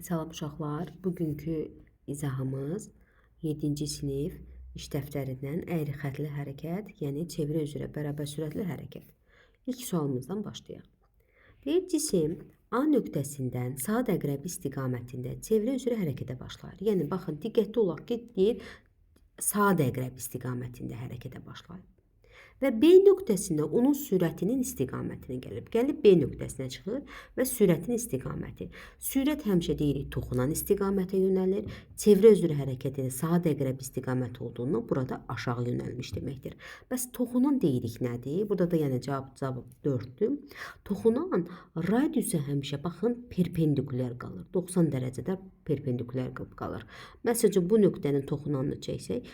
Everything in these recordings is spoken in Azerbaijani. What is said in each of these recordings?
Salam uşaqlar, bugünkü izahımız 7-ci sinif iş dəftərindən əyri xətli hərəkət, yəni çevirə üzrə bərabər sürətli hərəkət. İlk sualımızdan başlayaq. Deyir, cisim A nöqtəsindən saat əqrəbi istiqamətində çevirə üzrə hərəkətə başlayır. Yəni, baxın, diqqətli olaq ki, deyir, saat əqrəbi istiqamətində hərəkətə başlayır. Və B nöqtəsində onun sürətinin istiqamətinə gəlib. Gəlib B nöqtəsinə çıxır və sürətin istiqaməti. Sürət həmişə deyirik toxunan istiqamətə yönəlir. Çevrə üzrə hərəkət edir. Saat əqrəb istiqamət olduğundan burada aşağı yönəlmiş deməkdir. Bəs toxunan deyirik nədir? Burada da yəni cavab 4-dür. Toxunan radiusa həmişə baxın perpendikulyar qalır. 90 dərəcədə perpendikulyar qalır. Məsələn, bu nöqtənin toxunanını çəksək,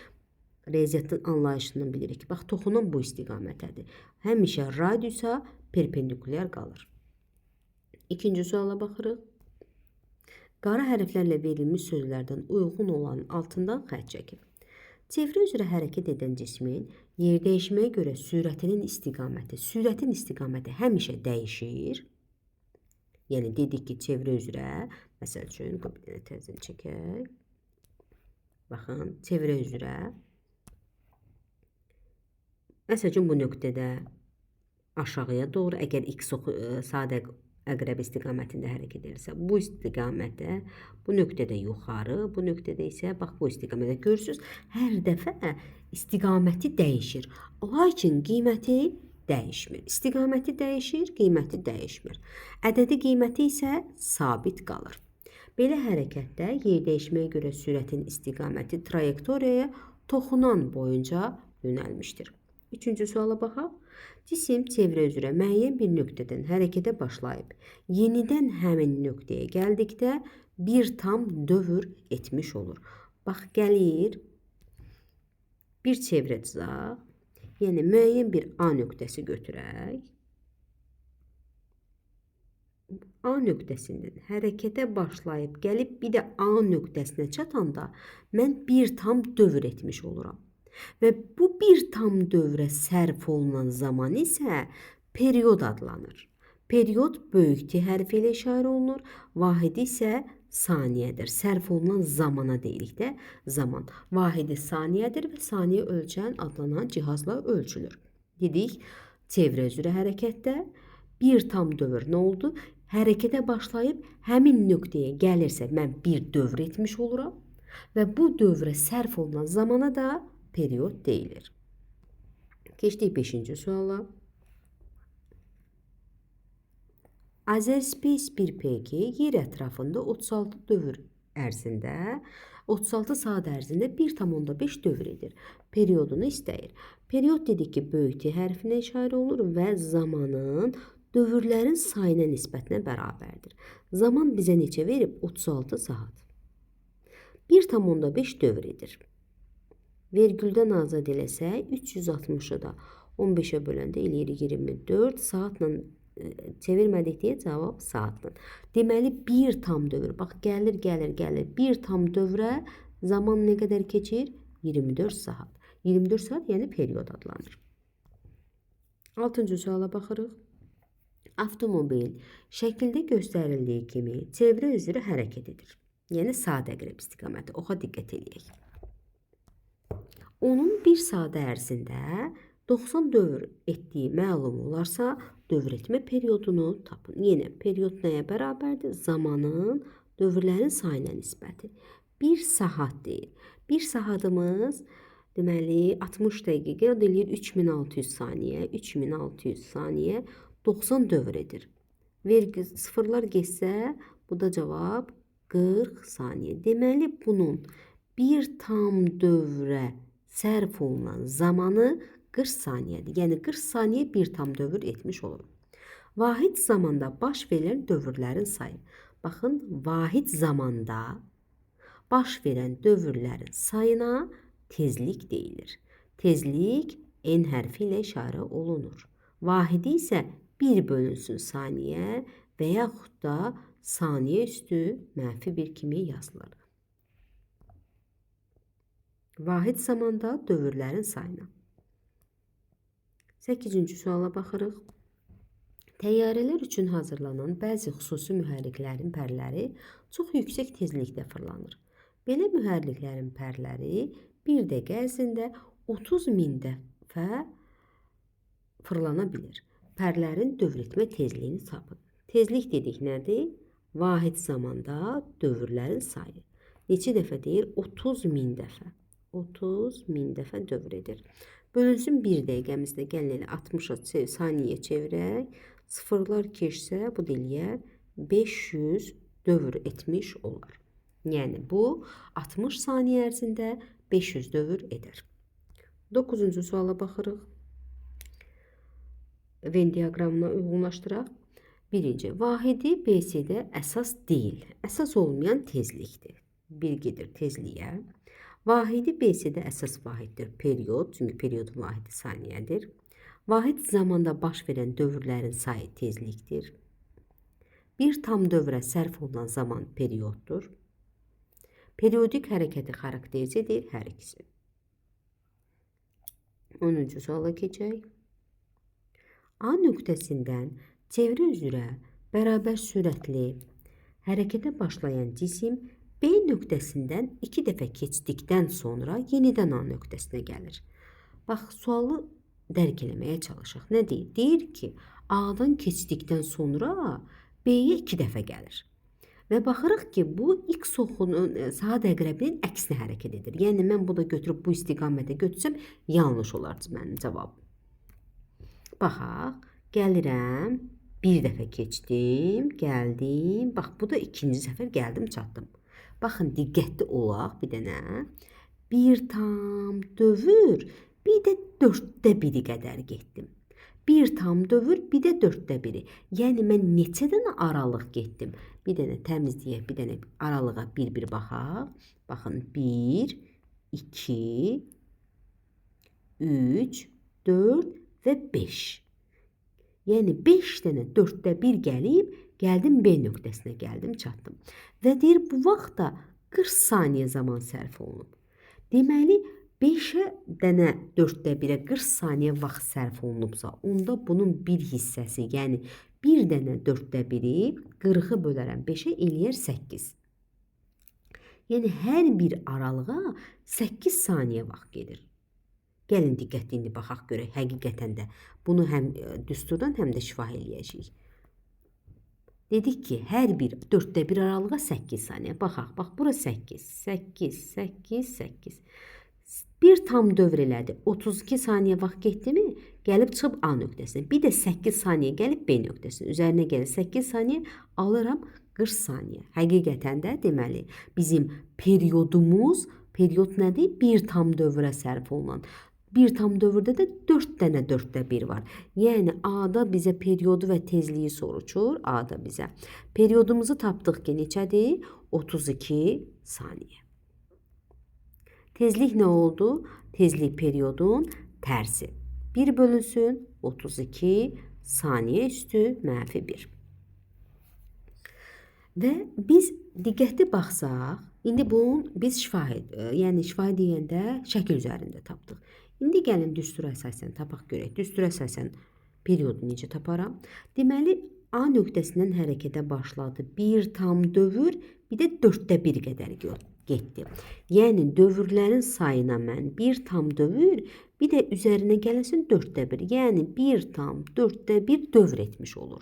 riyaziyyatın anlayışından bilirik ki, bax, toxunan bu istiqamətədir. Həmişə radiusa perpendikulyar qalır. İkinci suala baxırıq. Qara hərflərlə verilmiş sözlərdən uyğun olan altından xətt çəkin. Çevrə üzrə hərəkət edən cismin yer dəyişməyə görə sürətin istiqaməti həmişə dəyişir. Yəni, dedik ki, çevrə üzrə, məsəl üçün, bir dənə təzən çəkək. Baxın, çevrə üzrə. Məsəl üçün, bu nöqtədə aşağıya doğru, əgər x saat əqrəb istiqamətində hərəkət edirsə, bu istiqamətdə, bu nöqtədə yuxarı, bu nöqtədə isə, bax, bu istiqamətdə görürsünüz, hər dəfə istiqaməti dəyişir. Lakin qiyməti dəyişmir. İstiqaməti dəyişir, qiyməti dəyişmir. Ədədi qiyməti isə sabit qalır. Belə hərəkətdə yer dəyişməyə görə sürətin istiqaməti trayektoriyaya toxunan boyunca yönəlmişdir. Üçüncü suala baxaq. Cisim çevrə üzrə müəyyən bir nöqtədən hərəkətə başlayıb, yenidən həmin nöqtəyə gəldikdə bir tam dövr etmiş olur. Bax, gəlir, bir çevrə cızaq, yəni müəyyən bir A nöqtəsi götürək. A nöqtəsindən hərəkətə başlayıb, gəlib bir də A nöqtəsinə çatanda mən bir tam dövr etmiş oluram. Və bu bir tam dövrə sərf olunan zaman isə period adlanır. Period böyük T hərfi ilə işarə olunur, vahidi isə saniyədir. Sərf olunan zamana deyirik də zaman. Vahidi saniyədir və saniyə ölçən adlanan cihazla ölçülür. Dedik, çevrə üzrə hərəkətdə bir tam dövr nə oldu? Hərəkətə başlayıb həmin nöqtəyə gəlirsə mən bir dövr etmiş oluram və bu dövrə sərf olunan zamana da period deyilir. Keçdik 5-ci suala. Azərspace 1P2 yer ətrafında 36 dövr ərzində, 36 saat ərzində 1,5 dövr edir. Periodunu istəyir. Period dedik ki, böyük T hərfinə işarə olunur və zamanın dövrlərin sayına nisbətinə bərabərdir. Zaman bizə neçə verib? 36 saat. 1,5 dövr edir. Vergüldən azad eləsək, 360-ı da 15-ə böləndə eləyir 24 saatla çevirmədik deyə cavab saatla. Deməli, bir tam dövr, bax, gəlir, bir tam dövrə zaman nə qədər keçir? 24 saat. 24 saat, yəni period adlanır. 6-cı suala baxırıq. Avtomobil şəkildə göstərildiyi kimi çevrə üzrə hərəkət edir. Yəni, saat əqrəb istiqaməti. Oxa diqqət eləyək. Onun bir saat ərzində 90 dövr etdiyi məlum olarsa, dövr etmə periodunu tapın. Yenə, period nəyə bərabərdir? Zamanın dövrlərin sayına nisbəti. 1 saat deyil. 1 saatımız, deməli, 60 dəqiqə eləyir 3600 saniyə. 3600 saniyə 90 dövr edir. Vergi sıfırlar geçsə, bu da cavab 40 saniyə. Deməli, bunun bir tam dövrə sərf olunan zamanı 40 saniyədir. Yəni, 40 saniyə bir tam dövr etmiş olur. Vahid zamanda baş verən dövrlərin sayı. Baxın, vahid zamanda baş verən dövrlərin sayına tezlik deyilir. Tezlik N hərfi ilə işarə olunur. Vahidi isə 1 bölünsün saniyə və yaxud da saniyə üstü -1 kimi yazılır. Vahid zamanda dövrlərin sayına. 8-ci suala baxırıq. Təyyarələr üçün hazırlanan bəzi xüsusi mühərriklərin pərləri çox yüksək tezlikdə fırlanır. Belə mühərriklərin pərləri 1 dəqiqə ərzində 30 min dəfə fırlana bilir. Pərlərin dövr etmə tezliyini tapın. Tezlik dedik nədir? Vahid zamanda dövrlərin sayı. Neçə dəfə deyir? 30 min dəfə. 30 min dəfə dövr edir. Bölünsün 1 dəqiqəmizdə gəlin elə 60 saniyə çevirək. Sıfırlar keçsə bu eləyər 500 dövr etmiş olar. Yəni bu 60 saniyə ərzində 500 dövr edər. 9-cu suala baxırıq. Venn diaqramına uyğunlaşdıraq. Birinci, vahidi BC-də əsas deyil. Əsas olmayan tezlikdir. Bir gedir tezliyə. Vahidi BC-də əsas vahiddir. Period, çünki periodun vahidi saniyədir. Vahid zamanda baş verən dövrlərin sayı tezlikdir. Bir tam dövrə sərf olunan zaman perioddur. Periodik hərəkəti xarakterizədir hər ikisi. 10-cu suala keçək. A nöqtəsindən çevrə üzrə bərabər sürətli hərəkətə başlayan cisim B nöqtəsindən 2 dəfə keçdikdən sonra yenidən A nöqtəsinə gəlir. Bax, sualı dərk eləməyə çalışaq. Nə deyir? Deyir ki, A-dan keçdikdən sonra B-yə 2 dəfə gəlir. Və baxırıq ki, bu X oxunun saat əqrəbinin əksinə hərəkət edir. Yəni, mən bu da götürüb bu istiqamətə götürsəm, yanlış olar mənim cavabım. Baxaq, gəlirəm, bir dəfə keçdim, gəldim. Bax, bu da ikinci səfər gəldim, çatdım. Baxın, diqqətli olaq bir dənə. Bir tam dövr, bir də 1/4 qədər getdim. Bir tam dövr, bir də 1/4. Yəni, mən neçə dənə aralıq getdim? Bir dənə təmizləyək, bir dənə aralığa bir-bir baxaq. Baxın, 1, 2, 3, 4 və 5. Yəni, 5 dənə 1/4 gəlib, gəldim B nöqtəsinə, gəldim, çatdım. Və deyir, bu vaxtda 40 saniyə zaman sərf olunub. Deməli, 5-ə dənə 1/4-ə 40 saniyə vaxt sərf olunubsa, onda bunun bir hissəsi, yəni bir dənə 1/4-i 40-ı bölərəm 5-ə eləyər 8. Yəni, hər bir aralığa 8 saniyə vaxt gedir. Gəlin diqqətli indi baxaq görək, həqiqətən də bunu həm düsturdan, həm də şifahi eləyəcəyik. Dedik ki, hər bir 1/4 aralığa 8 saniyə. Baxaq, bax, bura 8, 8, 8, 8. Bir tam dövr elədi. 32 saniyə vaxt getdimi, gəlib çıxıb A nöqtəsinə. Bir də 8 saniyə gəlib B nöqtəsinə. Üzərinə gəlir 8 saniyə, alıram 40 saniyə. Həqiqətən də deməli, bizim periodumuz, period nədir? Bir tam dövrə sərf olunan. Bir tam dövrdə də 4 dənə 1/4 var. Yəni, A-da bizə periodu və tezliyi soruşur. A-da bizə. Periodumuzu tapdıq ki, neçədir? 32 saniyə. Tezlik nə oldu? Tezlik periodun tərsi. 1 bölünsün 32 saniyə üstü mənfi 1. Və biz diqqətli baxsaq, indi bunun biz şifahi, yəni şifahi deyəndə şəkil üzərində tapdıq. İndi gəlin düstura əsasən tapaq görək. Düstura əsasən periodu necə taparam? Deməli, A nöqtəsindən hərəkətə başladı. Bir tam dövr, bir də 1/4 qədər getdi. Yəni, dövrlərin sayına mən bir tam dövr, bir də üzərinə gəlsin 1/4. Yəni, bir tam 1/4 dövr etmiş olur.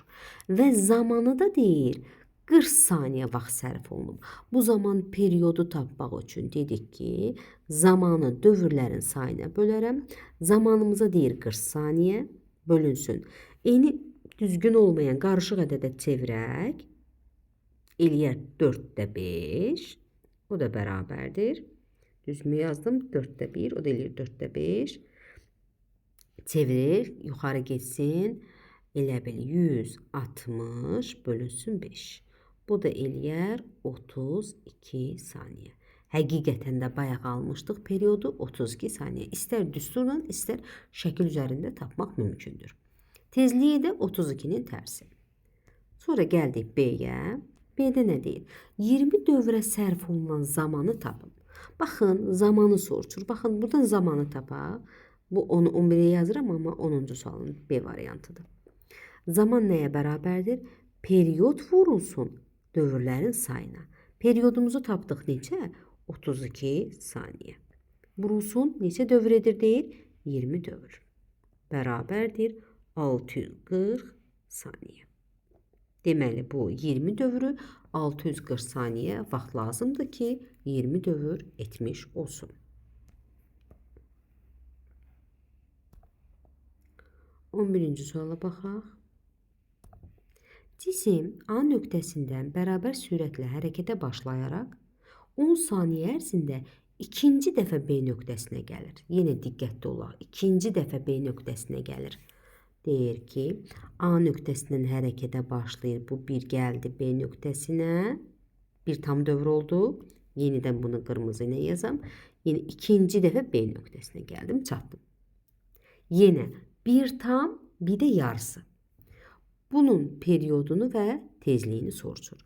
Və zamanı da deyir, 40 saniyə vaxt sərf olunub. Bu zaman periodu tapmaq üçün dedik ki, zamanı dövrlərin sayına bölərəm. Zamanımıza deyir 40 saniyə bölünsün. Eni düzgün olmayan qarışıq ədədə çevirək. Eləyər 4/5. O da bərabərdir. Düzmü yazdım? 4/1. O da eləyir 4/5. Çevirir. Yuxarı getsin. Elə bil 160 bölünsün 5. Bu da eləyər 32 saniyə. Həqiqətən də bayaq almışdıq periodu 32 saniyə. İstər düsturla, istər şəkil üzərində tapmaq mümkündür. Tezliyi də 32-nin tərsi. Sonra gəldik B-yə. B-də nə deyir? 20 dövrə sərf olunan zamanı tapın. Baxın, zamanı soruşur. Baxın, buradan zamanı tapaq. Bu onu 11-ə yazıram, amma 10-cu sualın B variantıdır. Zaman nəyə bərabərdir? Periyod vurulsun dövrlərin sayına. Periyodumuzu tapdıq neçə? 32 saniyə. Vurulsun neçə dövr edir deyir? 20 dövr. Bərabərdir 640 saniyə. Deməli bu 20 dövrü 640 saniyə vaxt lazımdır ki 20 dövr etmiş olsun. 11-ci suala baxaq. Cisim A nöqtəsindən bərabər sürətlə hərəkətə başlayaraq 10 saniyə ərzində ikinci dəfə B nöqtəsinə gəlir. Yenə diqqətli olaq. İkinci dəfə B nöqtəsinə gəlir. Deyir ki, A nöqtəsindən hərəkətə başlayır. Bu bir gəldi B nöqtəsinə. Bir tam dövr oldu. Yenidən bunu qırmızı ilə yazam. Yenə ikinci dəfə B nöqtəsinə gəldim, çatdım. Yenə bir tam, bir də yarısı. Bunun periyodunu və tezliyini soruşur.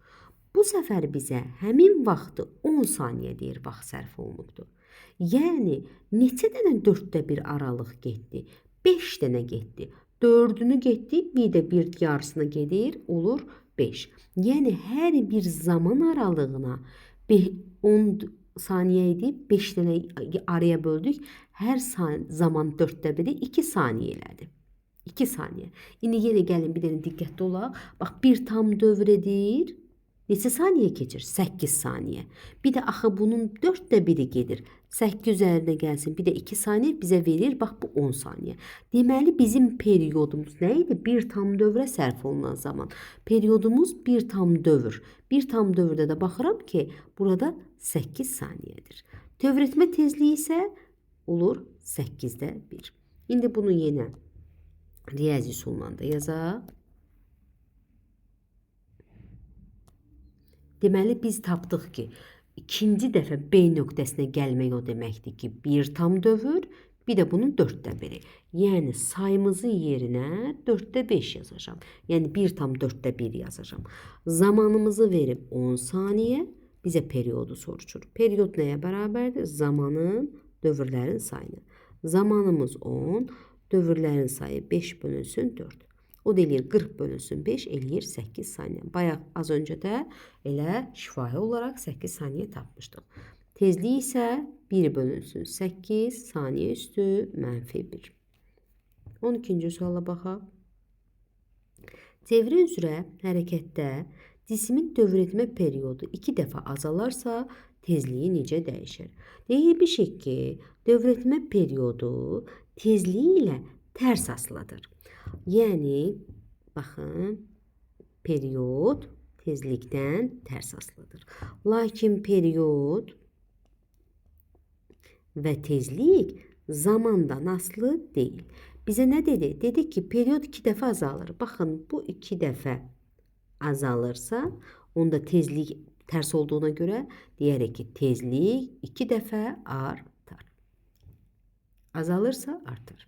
Bu səfər bizə həmin vaxtı 10 saniyə deyir vaxt sərf olunubdur. Yəni neçə dənə 4/1 aralıq getdi? 5 dənə getdi. 4-ünü getdi, bir də bir yarısını gedir, olur 5. Yəni hər bir zaman aralığına 10 saniyə idi, 5 dənə araya böldük. Hər zaman 4/1-i 2 saniyə elədi. 2 saniyə. İndi yenə gəlin bir dənə diqqətli olaq. Bax bir tam dövr edir. Neçə saniyə keçir? 8 saniyə. Bir də axı bunun 4/1-i gedir. 8 üzərinə gəlsin. Bir də 2 saniyə bizə verir. Bax bu 10 saniyə. Deməli bizim periyodumuz nə idi? Bir tam dövrə sərf olunan zaman. Periyodumuz bir tam dövr. Bir tam dövrdə də baxıram ki, burada 8 saniyədir. Dövr etmə tezliyi isə olur 8-də 1. İndi bunu yenə riyazi üsulla da yazaq. Deməli biz tapdıq ki, ikinci dəfə B nöqtəsinə gəlmək o deməkdir ki, bir tam dövr, bir də bunun 4/1-i. Yəni sayımızın yerinə 4/5 yazacağam. Yəni bir tam 4/1 yazacağam. Zamanımızı verib 10 saniyə, bizə periyodu soruşur. Periyod nəyə bərabərdir? Zamanın dövrlərin sayını. Zamanımız 10, dövrlərin sayı 5 bölünsün 4. O da eləyir 40 bölünsün 5 eləyir 8 saniyə. Bayaq az öncə də elə şifahi olaraq 8 saniyə tapmışdıq. Tezlik isə 1 bölünsün 8 saniyə üstü -1. 12-ci suala baxaq. Çevrə üzrə hərəkətdə cismin dövr etmə periyodu 2 dəfə azalarsa tezliyi necə dəyişir? Deyilmişik ki, dövr etmə periyodu tezliyi ilə tərs asılıdır. Yəni, baxın, periyod tezlikdən tərs asılıdır. Lakin periyod və tezlik zamandan asılı deyil. Bizə nə dedi? Dedi ki, periyod 2 dəfə azalır. Baxın, bu 2 dəfə azalırsa, onda tezlik tərs olduğuna görə deyərək ki, tezlik 2 dəfə artar. Azalırsa artar.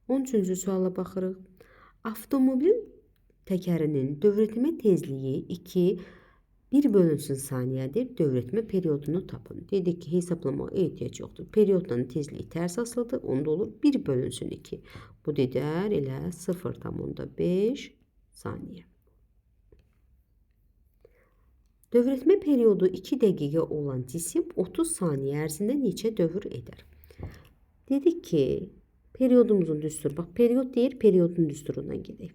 13-cü suala baxırıq. Avtomobil təkərinin dövrətmə tezliyi 1 bölünsün saniyədir. Dövrətmə periyodunu tapın. Dedik ki, hesablamağa ehtiyac yoxdur. Periyodla tezliyi tərs asılıdır. Onda olur 1 bölünsün 2. Bu dedər elə 0,5 saniyə. Dövrətmə periyodu 2 dəqiqə olan cisim 30 saniyə ərzində neçə dövr edər? Dedik ki, periyodumuzun düsturu, bax periyod deyir, periyodun düsturundan gedək.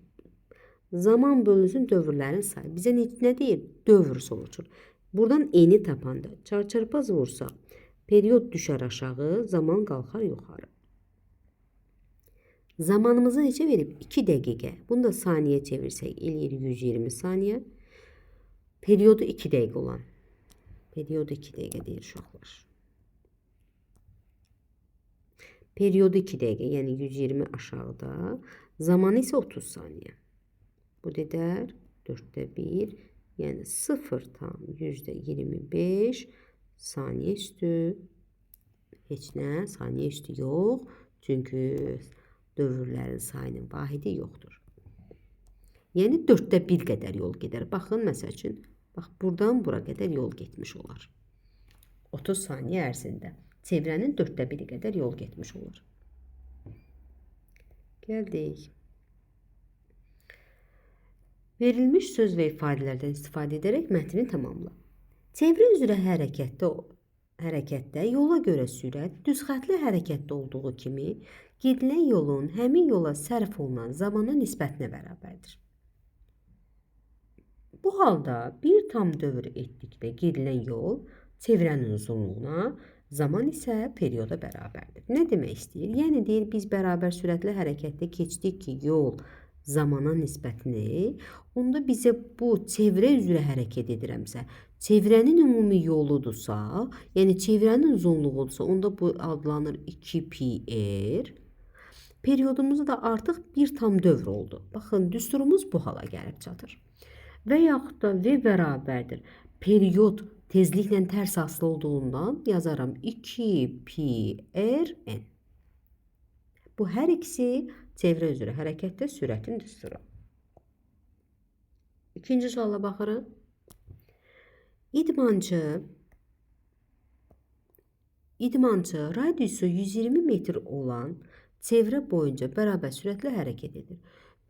Zaman bölünsün dövrlərin sayı. Bizə nə deyir? Dövr soruşur. Buradan eni tapanda çarçarpaz vursaq, periyod düşər aşağı, zaman qalxar yuxarı. Zamanımızı neçə verib? 2 dəqiqə. Bunu da saniyə çevirsək, eləyir 120 saniyə. Periyodu 2 dəqiqə olan. Periyodu 2 dəqiqə deyir uşaqlar. Periyodu 2 dəqiqə, yəni 120 aşağıda. Zamanı isə 30 saniyə. Bu dedər 4/1, yəni 0,25 saniyə üstü. Heç nə, saniyə üstü yox. Çünki dövrlərin sayının vahidi yoxdur. Yəni 4/1 qədər yol gedər. Baxın, məsəl üçün, bax buradan bura qədər yol getmiş olar. 30 saniyə ərzində. Çevrənin 4/1 qədər yol getmiş olur. Gəldik. Verilmiş söz və ifadələrdən istifadə edərək mətni tamamla. Çevrə üzrə hərəkətdə yola görə sürət düz xətli hərəkətdə olduğu kimi gedilən yolun həmin yola sərf olunan zamana nisbətinə bərabərdir. Bu halda bir tam dövr etdikdə gedilən yol çevrənin uzunluğuna, zaman isə perioda bərabərdir. Nə demək istəyir? Yəni deyir, biz bərabər sürətli hərəkətdə keçdik ki, yol zamana nisbətini, onda bizə bu çevrə üzrə hərəkət edirəmsə, çevrənin ümumi yoludursa, yəni çevrənin uzunluğudursa, onda bu adlanır 2πr. Periodumuz da artıq bir tam dövr oldu. Baxın, düsturumuz bu hala gəlib çatır. Və yaxud da V bərabərdir. Period tezliklə tərs asılı olduğundan yazaram 2πrn. Bu hər ikisi çevrə üzrə hərəkətdə sürətin düsturu. İkinci suala baxırıq. İdmançı radiusu 120 metr olan çevrə boyunca bərabər sürətlə hərəkət edir.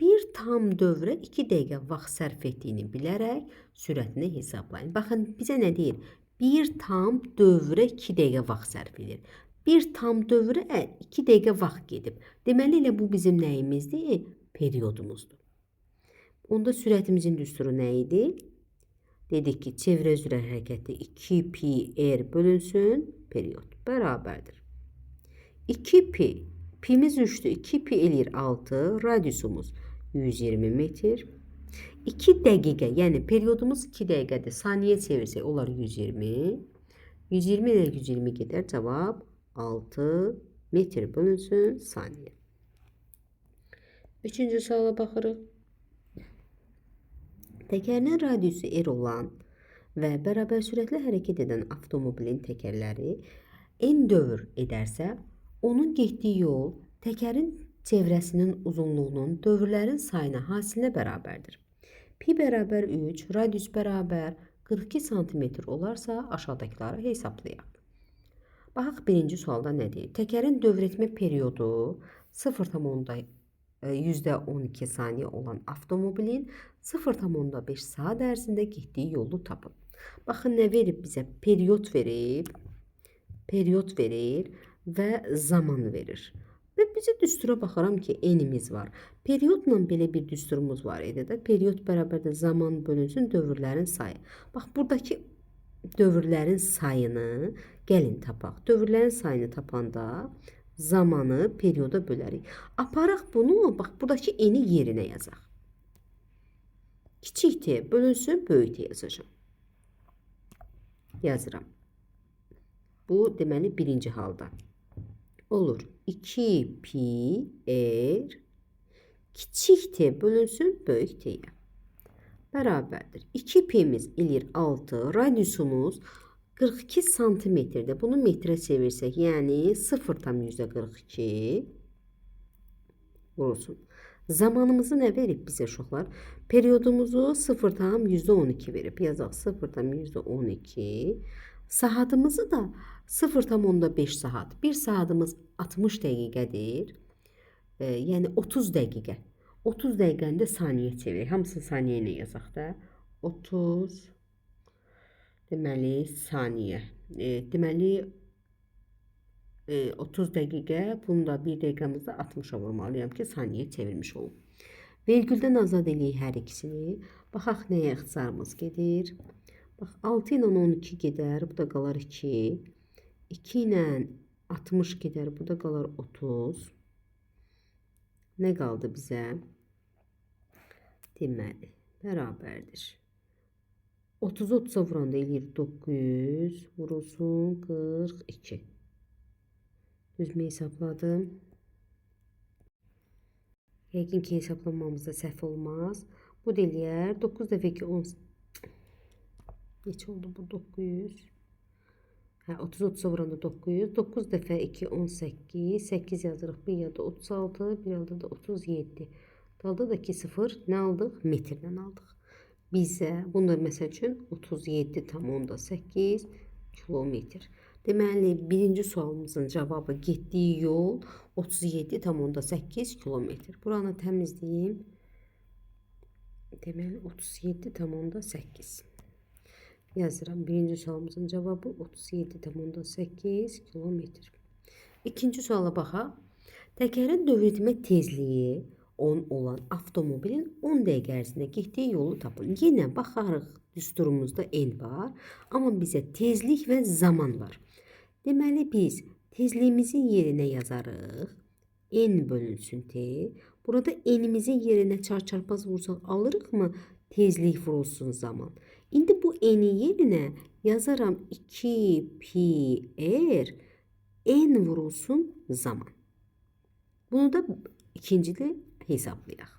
Bir tam dövrə 2 dəqiqə vaxt sərf etdiyini bilərək sürətini hesablayın. Baxın, bizə nə deyir? Bir tam dövrə 2 dəqiqə vaxt sərf edir. Bir tam dövrə 2 dəqiqə vaxt gedib. Deməli, elə bu bizim nəyimizdir? Periodumuzdur. Onda sürətimizin düsturu nə idi? Dedik ki, çevrə üzrə hərəkətdə 2πr bölünsün, period bərabərdir. 2π, pimiz 3'tür, 2π eləyir 6, radiusumuz 120 metr. 2 dəqiqə, yəni periodumuz 2 dəqiqədir. Saniyə çevirsək, olar 120. 120 ilə 120 gedər, cavab 6 metr bölünsün saniyə. Üçüncü suala baxırıq. Təkərinin radiusu R olan və bərabər sürətlə hərəkət edən avtomobilin təkərləri n dövr edərsə, onun getdiyi yol təkərin çevrəsinin uzunluğunun dövrlərin sayına hasilinə bərabərdir. Pi bərabər 3, radius bərabər 42 cm olarsa aşağıdakıları hesablayaq. Baxaq, birinci sualda nə deyir? Təkərin dövr etmə periodu 0,12 saniyə olan avtomobilin 0,5 saat ərzində getdiyi yolu tapın. Baxın, nə verib bizə? Period verir və zaman verir. Və bizə düstura baxaram ki, n-imiz var. Periodla belə bir düsturumuz var idi də. Period bərabərdə zaman bölünsün dövrlərin sayı. Bax, buradakı dövrlərin sayını gəlin tapaq. Dövrlərin sayını tapanda zamanı perioda bölərik. Aparaq bunu, bax, buradakı n-i yerinə yazaq. Kiçik t bölünsün böyük t yazacağım. Yazıram. Bu deməli birinci halda. Olur 2πr kiçik t bölünsün böyük t'ye. Bərabərdir. 2π'miz eləyir 6, radiusumuz 42 santimetrdə. Bunu metrə çevirsək, yəni 0,42 vurulsun. Zamanımızı nə verib bizə uşaqlar? Periodumuzu 0,12 verib. Yazaq 0,12. Saatımızı da 0,5 saat. Bir saatimiz 60 dəqiqədir. Yəni 30 dəqiqə. 30 dəqiqəni də saniyə çevirək. Hamısını saniyə ilə yazaq da. 30 deməli saniyə. Deməli 30 dəqiqə, bunu da 1 dəqiqəmizdə 60'a vurmalıyam ki, saniyə çevirmiş olum. Vergüldən azad eləyik hər ikisini. Baxaq nəyə ixtisarımız gedir. Bax, 6 ilə 12 gedər, bu da qalar 2. 2 ilə 60 gedər, bu da qalar 30. Nə qaldı bizə? Deməli, bərabərdir. 30-30'a vuranda eləyir 900, vurulsun 42. Düzmə hesapladım. Yəqin ki, hesablamamızda səhv olmaz. Bu da eləyər 9 dəfə 2, 10. Neçə oldu bu 900? 30-30'a vuranda 900. 9 dəfə 2, 18. 8 yazırıq. Bir yanda 36, bir yanda da 37. Dalda da 2 0. Nə aldıq? Metrdən aldıq. Bizə, bunda məsəl üçün 37,8 kilometr. Deməli, birinci sualımızın cavabı getdiyi yol 37,8 kilometr. Buranı təmizləyim. Deməli 37,8 yazıram. Birinci sualımızın cevabı 37,8 kilometr. İkinci suala baxaq. Təkərin dövrətmə tezliyi 10 olan avtomobilin 10 dəqiqə ərzində getdiyi yolu tapın. Yenə baxarıq, düsturumuzda n var, amma bizə tezlik və zaman var. Deməli biz tezliyimizin yerinə yazarıq. N bölünsün T. Burada n'imizin yerinə çarpaz vursaq alırıq mı? Tezlik vurulsun zaman. İndi bu n'in yerinə yazaram 2 pi r n vurulsun zaman. Bunu da ikincide hesablayaq.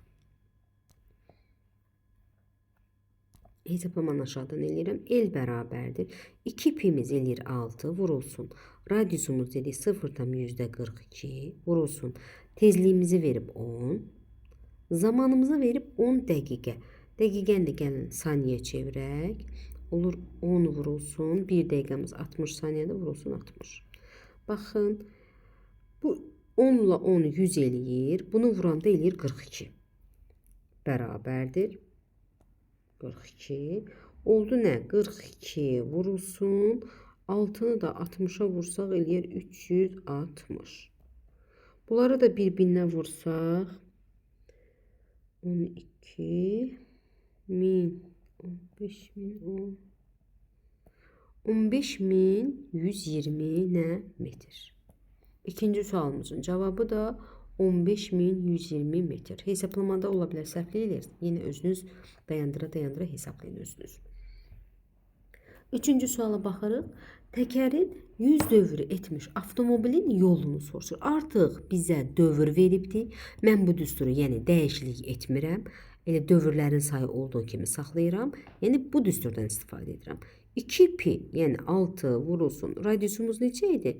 Hesaplamanı aşağıdan eləyirəm. L bərabərdir. 2 pimiz eləyir 6 vurulsun. Radiusumuz dedik 0,42 vurulsun. Tezliyimizi verib 10. Zamanımızı verib 10 dəqiqə. Dəqiqəni də gəlin saniyə çevirək. Olur 10 vurulsun. 1 dəqiqəmiz 60 saniyədə vurulsun 60. Baxın. Bu 10 ilə 10 100 eləyir. Bunu vuranda eləyir 42. Bərabərdir. 42. Oldu nə? 42 vurulsun. 6'nı da 60'a vursaq eləyir 360. Bunları da bir-birinə vursaq 12 min 15.120 nə metr. İkinci sualımızın cevabı da 15.120 metr. Hesaplamada ola bilər səhvləyir. Yine özünüz dayandıra hesaplayın özünüz. Üçüncü suala baxırıq. Təkərin 100 dövr etmiş avtomobilin yolunu soruşur. Artıq bizə dövr veribdi. Mən bu düsturu, yəni dəyişiklik etmirəm. Elə dövrlərin sayı olduğu kimi saxlayıram. Yəni bu düsturdan istifadə edirəm. 2pi, yəni 6 vurulsun. Radiusumuz neçə idi?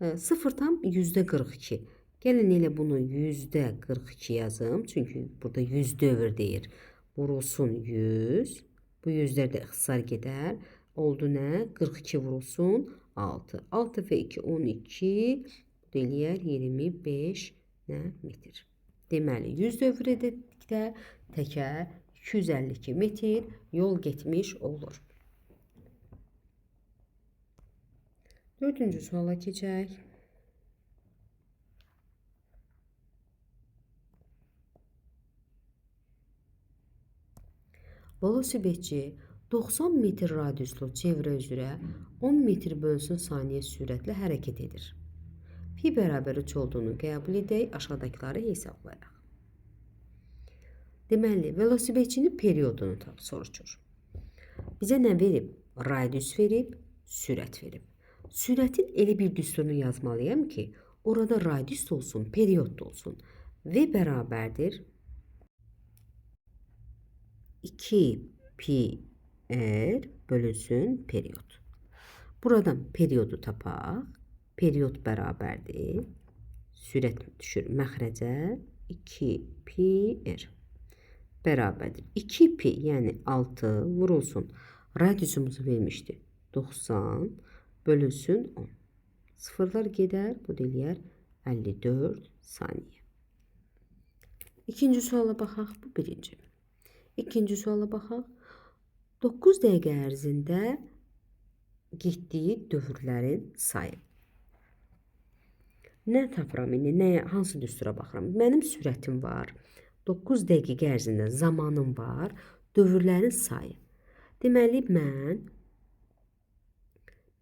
0,42. Gəlin elə bunu %42 yazım. Çünki burada 100 dövr deyir. Vurulsun 100. Bu yüzlər də ixtisar gedər. Oldu nə? 42 vurulsun 6. 6 və 2 12 eləyər 25 nə metr. Deməli 100 dövr edildikdə təkər 252 metr yol getmiş olur. Dördüncü suala keçək. Velosipedçi 90 metr radiuslu çevrə üzrə 10 metr bölünsün saniyə sürətlə hərəkət edir. Pi bərabər 3 olduğunu qəbul edək, aşağıdakıları hesablayaq. Deməli, velosipedçinin periodunu soruşur. Bizə nə verib? Radius verib, sürət verib. Sürətin elə bir düsturunu yazmalıyam ki, orada radius olsun, period olsun. V bərabərdir 2 pi r bölünsün period. Buradan periodu tapaq. Period bərabərdir. Sürət düşür məxrəcə 2 pi r bərabərdir. 2 pi yəni 6 vurulsun. Radiusumuzu vermişdi. 90 bölünsün 10. Sıfırlar gedər. Bu da eləyər 54 saniyə. İkinci suala baxaq. Bu birinci. İkinci suala baxaq. 9 dəqiqə ərzində getdiyi dövrlərin sayı. Nə tapıram indi? Hansı düstura baxıram? Mənim sürətim var. 9 dəqiqə ərzində zamanım var. Dövrlərin sayı. Deməli mən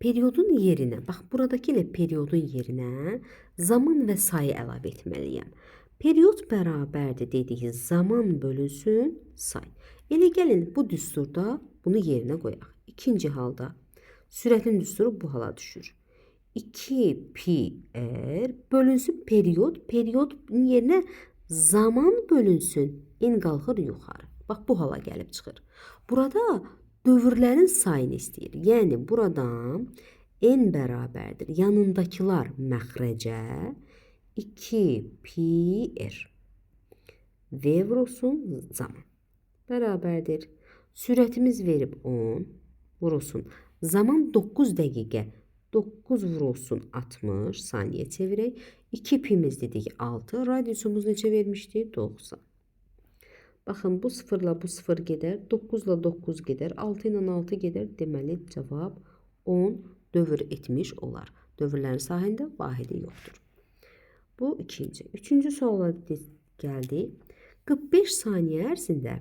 periodun yerinə, bax buradakı ilə periodun yerinə zaman və sayı əlavə etməliyəm. Period bərabərdir dediyi zaman bölünsün say. Elə gəlin bu düsturda bunu yerinə qoyaq. İkinci halda sürətin düsturu bu hala düşür. 2 pi r bölünsün period. Periodun yerinə zaman bölünsün. N qalxır yuxarı. Bax bu hala gəlib çıxır. Burada dövrlərin sayını istəyir. Yəni buradan n bərabərdir. Yanındakılar məxrəcə 2 pi r. V vurulsun zaman. Bərabərdir. Sürətimiz verib 10 vurulsun. Zaman 9 dəqiqə. 9 vurulsun 60 saniyə çevirək. 2 pimiz dedik 6. Radiusumuz neçə vermişdi? 90. Baxın, bu 0 ilə bu 0 gedər, 9 ilə 9 gedər, 6 ilə 6 gedər. Deməli, cavab 10 dövr etmiş olar. Dövrlərin sahəsində vahidi yoxdur. Bu ikinci. Üçüncü suala gəldik. 45 saniyə ərzində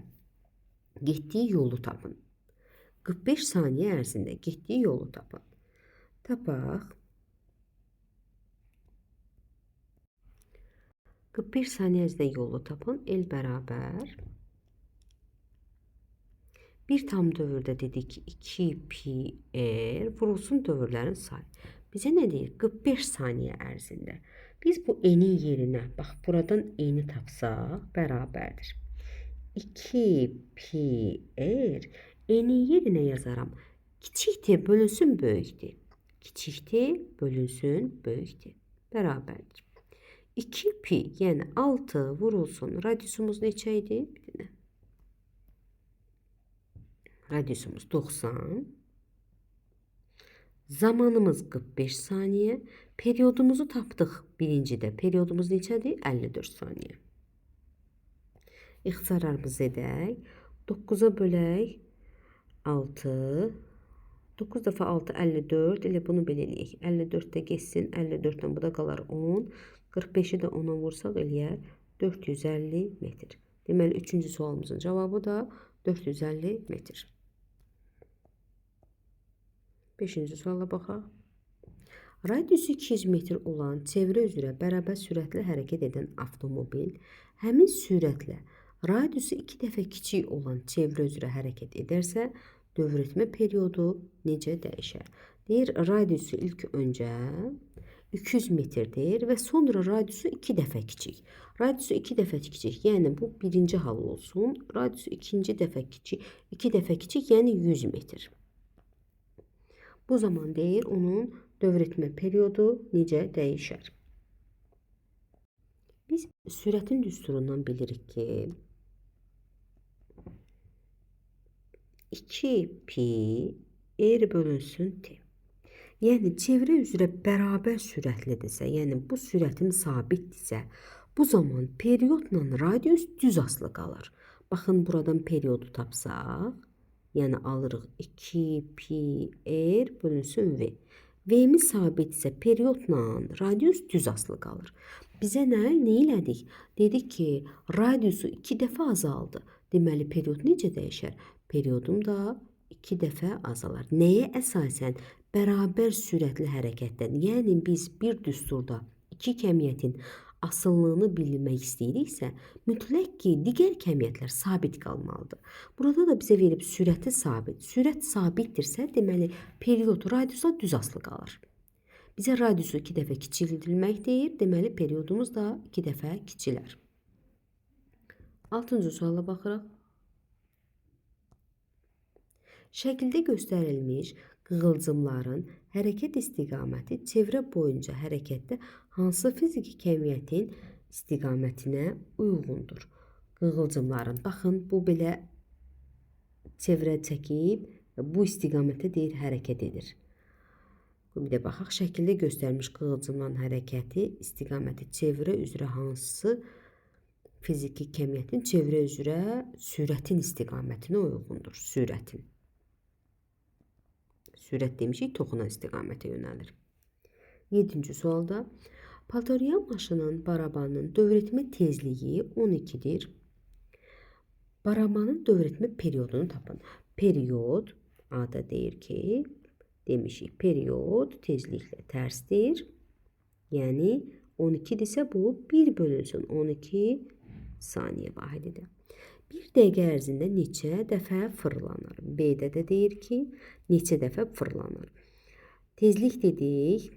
getdiyi yolu tapın. 45 saniyə ərzində getdiyi yolu tapın. Tapaq. 45 saniyə ərzində yolu tapın. El bərabər. Bir tam dövrdə dedik ki 2 pi r vurulsun dövrlərin sayı. Bizə nə deyir? 45 saniyə ərzində. Biz bu n'in yerinə, bax buradan n'i tapsaq bərabərdir. 2 pi r n'in yerinə yazaram. Kiçik t bölünsün böyük t. Kiçik t bölünsün böyük t. Bərabərdir. 2 pi yəni 6 vurulsun. Radiusumuz neçə idi? Bir dənə. Radiusumuz 90. Zamanımız 45 saniyə. Periyodumuzu tapdıq birincidə. Periyodumuz neçədir? 54 saniyə. İxtisarlarımızı edək. 9'a bölək 6. 9 dəfə 6 54. Elə bunu belə eləyək. 54 də geçsin. 54-dən bu da qalar 10. 45'i də 10'a vursaq eləyər 450 metr. Deməli, üçüncü sualımızın cavabı da 450 metr. Beşinci suala baxaq. Radiusu 200 metr olan çevrə üzrə bərabər sürətlə hərəkət edən avtomobil həmin sürətlə radiusu 2 dəfə kiçik olan çevrə üzrə hərəkət edərsə, dövrətmə periyodu necə dəyişər? Deyir, radiusu ilk öncə 200 metrdir və sonra radiusu 2 dəfə kiçik. Radiusu 2 dəfə kiçik, yəni bu birinci hal olsun. Radiusu ikinci dəfə kiçik, 2 dəfə kiçik, yəni 100 metr. Bu zaman deyir, onun dövr etmə periyodu necə dəyişər? Biz sürətin düsturundan bilirik ki, 2 pi r bölünsün t. Yəni, çevrə üzrə bərabər sürətlidirsə, yəni bu sürətim sabitdirsə, bu zaman periyodla radius düz asılı qalır. Baxın, buradan periyodu tapsaq, yəni alırıq 2 pi r bölünsün v. V'miz sabitsə periyodla radius düz asılı qalır. Bizə nə elədik? Dedik ki, radiusu 2 dəfə azaldı. Deməli, periyod necə dəyişər? Periyodum da 2 dəfə azalar. Nəyə əsasən? Bərabər sürətli hərəkətdən. Yəni, biz bir düsturda iki kəmiyyətin asıllığını bilmək istəyiriksə, mütləq ki, digər kəmiyyətlər sabit qalmalıdır. Burada da bizə verib sürəti sabit. Sürət sabitdirsə, deməli, periyod radiusa düz asılı qalır. Bizə radiusu 2 dəfə kiçildilmək deyir, deməli, periyodumuz da 2 dəfə kiçilər. 6-cı suala baxırıq. Şəkildə göstərilmiş qığılcımların hərəkət istiqaməti çevrə boyunca hərəkətdə hansı fiziki kəmiyyətin istiqamətinə uyğundur? Qığılcımların, baxın, bu belə çevrə çəkib bu istiqamətə deyir hərəkət edir. Bir də baxaq, şəkildə göstərilmiş qığılcımların hərəkəti istiqaməti çevrə üzrə hansı fiziki kəmiyyətin çevrə üzrə sürətin istiqamətinə uyğundur? Sürətin. Sürət demişik, toxunan istiqamətə yönəlir. 7-ci sualda Paltoryan maşının barabanının dövrətmə tezliyi 12'dir. Barabanın dövrətmə periyodunu tapın. Periyod, A-da deyir ki, demişik, periyod tezliklə tərsdir. Yəni, 12-dirsə bu 1 bölünsün 12 saniyə vahididir. Bir dəqiqə ərzində neçə dəfə fırlanır? B-də də deyir ki, neçə dəfə fırlanır? Tezlik dedik,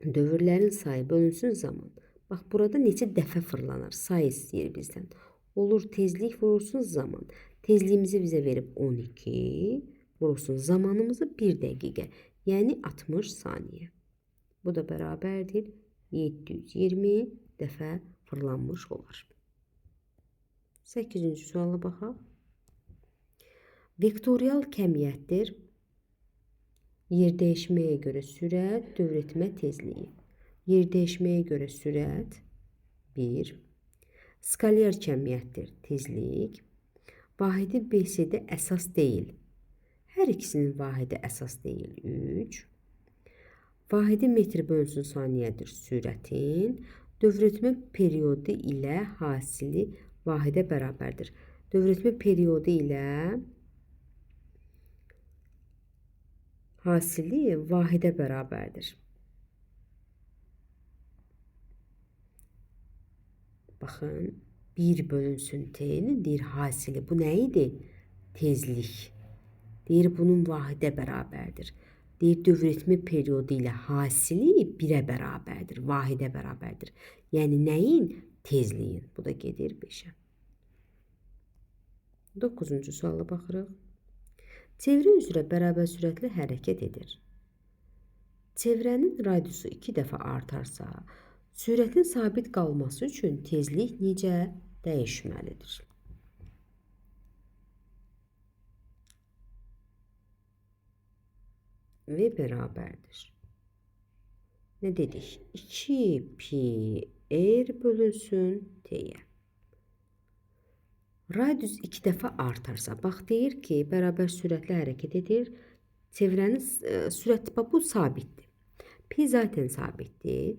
dövrlərin sayı bölünsün zaman. Bax, burada neçə dəfə fırlanır? Say istəyir bizdən. Olur, tezlik vurursun zaman. Tezliyimizi bizə verib 12, vurursun zamanımızı 1 dəqiqə, yəni 60 saniyə. Bu da bərabərdir 720 dəfə fırlanmış olar. 8-ci suala baxaq. Vektorial kəmiyyətdir. Yer dəyişməyə görə sürət, dövrətmə tezliyi. Yer dəyişməyə görə sürət 1. Skaler cəmiyyətdir tezlik. Vahidi BC-də əsas deyil. Hər ikisinin vahidi əsas deyil 3. Vahidi metr bölünsün saniyədir sürətin. Dövrətmə periodu ilə hasili vahidə bərabərdir. Dövrətmə periodu ilə hasili vahidə bərabərdir. Baxın, 1 bölünsün t-nin deyir hasili. Bu nə idi? Tezlik. Deyir bunun vahidə bərabərdir. Deyir dövrətmə periodu ilə hasili 1-ə bərabərdir, vahidə bərabərdir. Yəni nəyin? Tezliyin. Bu da gedir 5-ə. 9-cu suala baxırıq. Çevrə üzrə bərabər sürətlə hərəkət edir. Çevrənin radiusu 2 dəfə artarsa, sürətin sabit qalması üçün tezlik necə dəyişməlidir? Və bərabərdir. Nə dedik? 2 pi r bölünsün t-yə. Radius 2 dəfə artarsa, bax deyir ki, bərabər sürətlə hərəkət edir. Çevrənin sürəti bu sabitdir. Pi zaten sabitdir.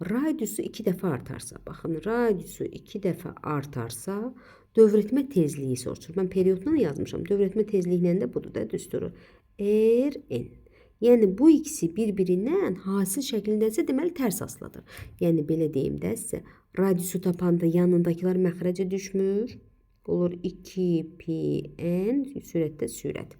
Radiusu 2 dəfə artarsa, baxın, radiusu 2 dəfə artarsa, dövrətmə tezliyi soruşur. Mən perioddan yazmışam. Dövrətmə tezliyi də budur da düsturu. Rn. Yəni bu ikisi bir-birindən hasil şəklindəsə deməli tərs asılıdır. Yəni belə deyim də sizə, radiusu tapanda yanındakiler məxrəcə düşmür. Olur 2 pi n sürətdə sürət.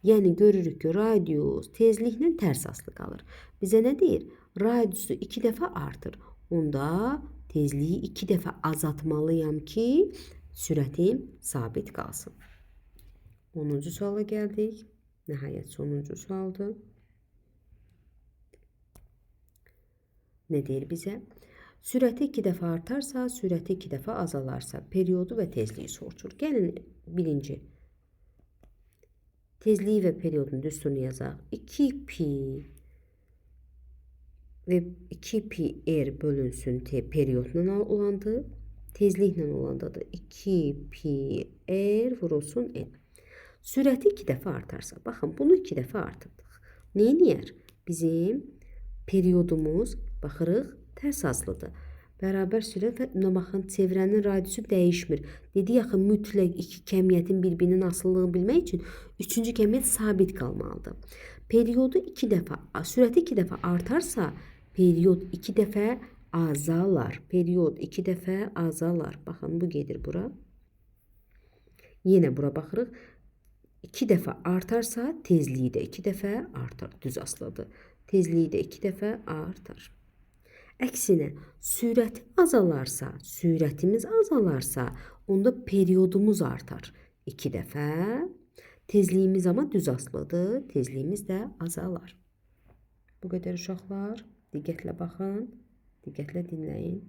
Yəni görürük ki, radius tezliklə tərs asılı qalır. Bizə nə deyir? Radiusu 2 dəfə artır. Onda tezliyi 2 dəfə azaltmalıyam ki, sürətim sabit qalsın. 10-cu suala gəldik. Nəhayət sonuncu sualdır. Nə deyir bizə? Sürəti 2 dəfə artarsa, sürəti 2 dəfə azalarsa, periodu və tezliyi soruşur. Gəlin birinci. Tezliyi və periodun düsturunu yazaq. 2 pi və 2 pi r bölünsün t periodla olandı. Tezliklə olanda da 2 pi r vurulsun n. Sürəti 2 dəfə artarsa, baxın bunu 2 dəfə artırdıq. Neyniyər? Bizim periodumuz, baxırıq, tərs asılıdır. Bərabər sürət və buna baxın, çevrənin radiusu dəyişmir. Dedik axı, mütləq iki kəmiyyətin bir-birinin asıllığını bilmək üçün üçüncü kəmiyyət sabit qalmalıdır. Periodu 2 dəfə, sürəti 2 dəfə artarsa, period 2 dəfə azalar. Period 2 dəfə azalar. Baxın, bu gedir bura. Yenə bura baxırıq. 2 dəfə artarsa, tezliyi də 2 dəfə artar. Düz asılıdır. Tezliyi də 2 dəfə artar. Əksinə, sürət azalarsa, sürətimiz azalarsa, onda periodumuz artar. 2 dəfə. Tezliyimiz amma düz asılıdır. Tezliyimiz də azalar. Bu qədər uşaqlar. Diqqətlə baxın. Diqqətlə dinləyin.